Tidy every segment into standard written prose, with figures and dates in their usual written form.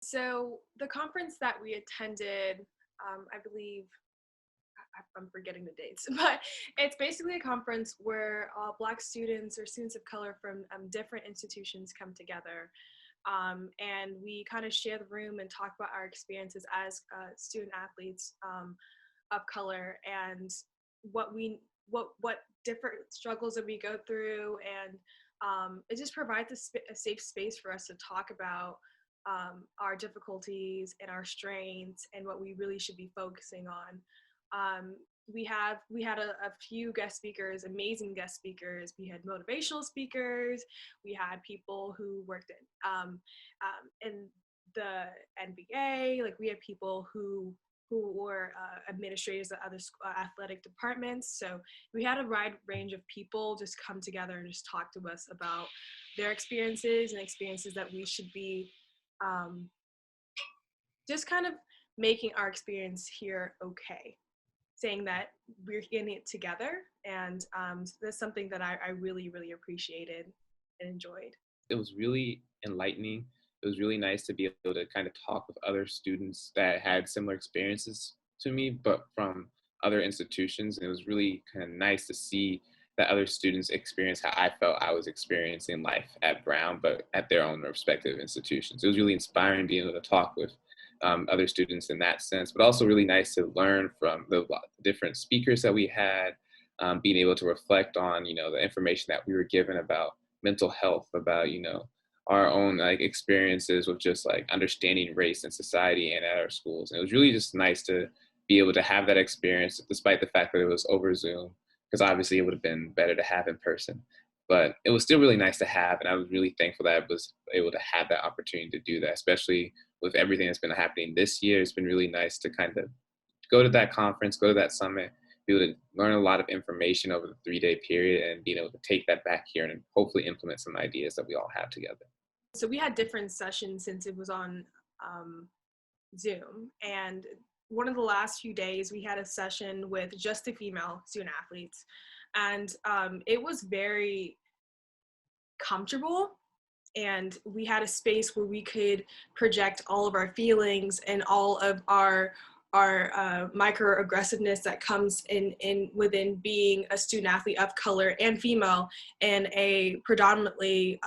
So the conference that we attended, I believe, I'm forgetting the dates, but it's basically a conference where Black students or students of color from different institutions come together. And we kind of share the room and talk about our experiences as student athletes of color and what we what different struggles that we go through, and it just provides a safe space for us to talk about our difficulties and our strengths and what we really should be focusing on. We had a few guest speakers, amazing guest speakers. We had motivational speakers. We had people who worked in the NBA. Like we had people who were administrators at other athletic departments. So we had a wide range of people just come together and just talk to us about their experiences and experiences that we should be just kind of making our experience here okay, saying that we're in it together. And that's something that I really, really appreciated and enjoyed. It was really enlightening. It was really nice to be able to kind of talk with other students that had similar experiences to me, but from other institutions. And it was really kind of nice to see that other students experience how I felt I was experiencing life at Brown, but at their own respective institutions. It was really inspiring being able to talk with other students in that sense, but also really nice to learn from the different speakers that we had, being able to reflect on, the information that we were given about mental health, about, our own like experiences with just like understanding race and society and at our schools. And it was really just nice to be able to have that experience despite the fact that it was over Zoom, because obviously it would have been better to have in person. But it was still really nice to have, and I was really thankful that I was able to have that opportunity to do that, especially with everything that's been happening this year. It's been really nice to kind of go to that conference, go to that summit, be able to learn a lot of information over the 3-day period and being able to take that back here and hopefully implement some ideas that we all have together. So we had different sessions since it was on Zoom. And one of the last few days, we had a session with just the female student athletes. And it was very comfortable. And we had a space where we could project all of our feelings and all of our microaggressiveness that comes in within being a student athlete of color and female in a predominantly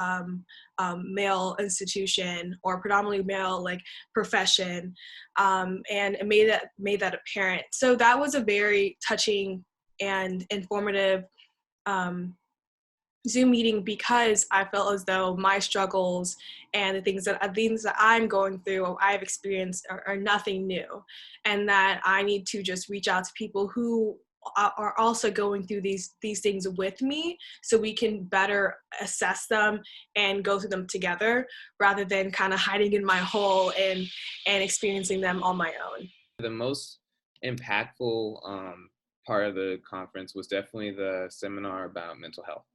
male institution or predominantly male like profession, and it made that apparent. So that was a very touching and informative Zoom meeting, because I felt as though my struggles and the things that I'm going through or I've experienced are nothing new, and that I need to just reach out to people who are also going through these things with me, so we can better assess them and go through them together, rather than kind of hiding in my hole and experiencing them on my own. The most impactful part of the conference was definitely the seminar about mental health.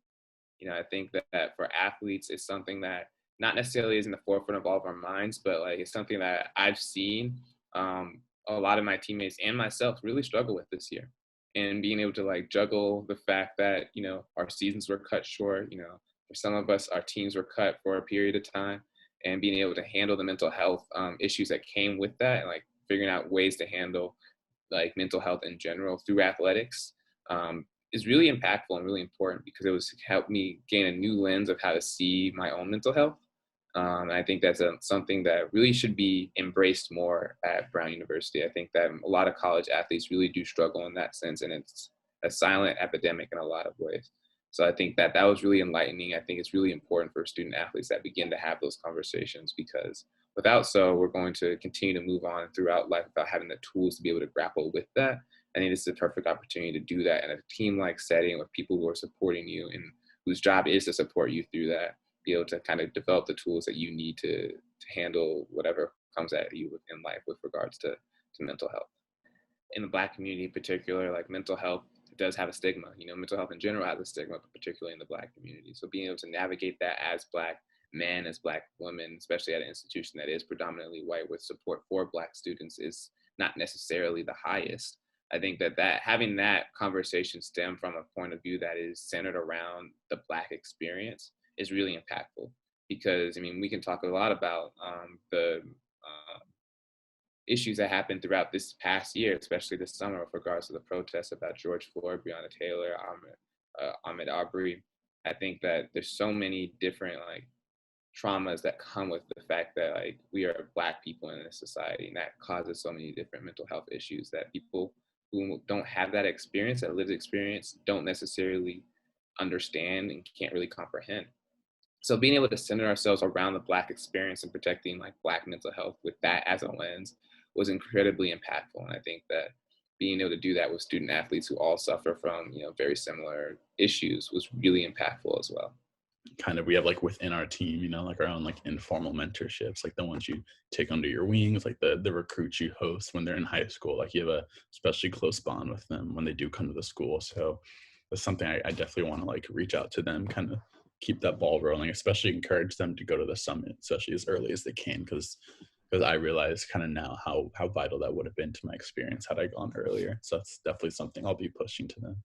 I think that for athletes, it's something that not necessarily is in the forefront of all of our minds, but like it's something that I've seen a lot of my teammates and myself really struggle with this year. And being able to like juggle the fact that, our seasons were cut short, for some of us, our teams were cut for a period of time, and being able to handle the mental health issues that came with that, and like figuring out ways to handle like mental health in general through athletics, is really impactful and really important, because it was helped me gain a new lens of how to see my own mental health. And I think that's something that really should be embraced more at Brown University. I think that a lot of college athletes really do struggle in that sense, and it's a silent epidemic in a lot of ways. So I think that was really enlightening. I think it's really important for student athletes that begin to have those conversations, because without so, we're going to continue to move on throughout life without having the tools to be able to grapple with that. I think this is a perfect opportunity to do that in a team-like setting with people who are supporting you and whose job is to support you through that, be able to kind of develop the tools that you need to handle whatever comes at you in life with regards to mental health. In the Black community in particular, like mental health does have a stigma. Mental health in general has a stigma, but particularly in the Black community. So being able to navigate that as Black men, as Black women, especially at an institution that is predominantly white with support for Black students, is not necessarily the highest. I think that having that conversation stem from a point of view that is centered around the Black experience is really impactful, because we can talk a lot about the issues that happened throughout this past year, especially this summer, with regards to the protests about George Floyd, Breonna Taylor, Ahmed Arbery. I think that there's so many different like traumas that come with the fact that like we are Black people in this society, and that causes so many different mental health issues that people who don't have that experience, that lived experience, don't necessarily understand and can't really comprehend. So being able to center ourselves around the Black experience and protecting like Black mental health with that as a lens was incredibly impactful. And I think that being able to do that with student athletes who all suffer from, very similar issues was really impactful as well. Kind of, we have like within our team, like our own like informal mentorships, like the ones you take under your wings, like the recruits you host when they're in high school. Like you have a especially close bond with them when they do come to the school. So that's something I definitely want to like reach out to them, kind of keep that ball rolling, especially encourage them to go to the summit, especially as early as they can, because I realize kind of now how vital that would have been to my experience had I gone earlier. So that's definitely something I'll be pushing to them.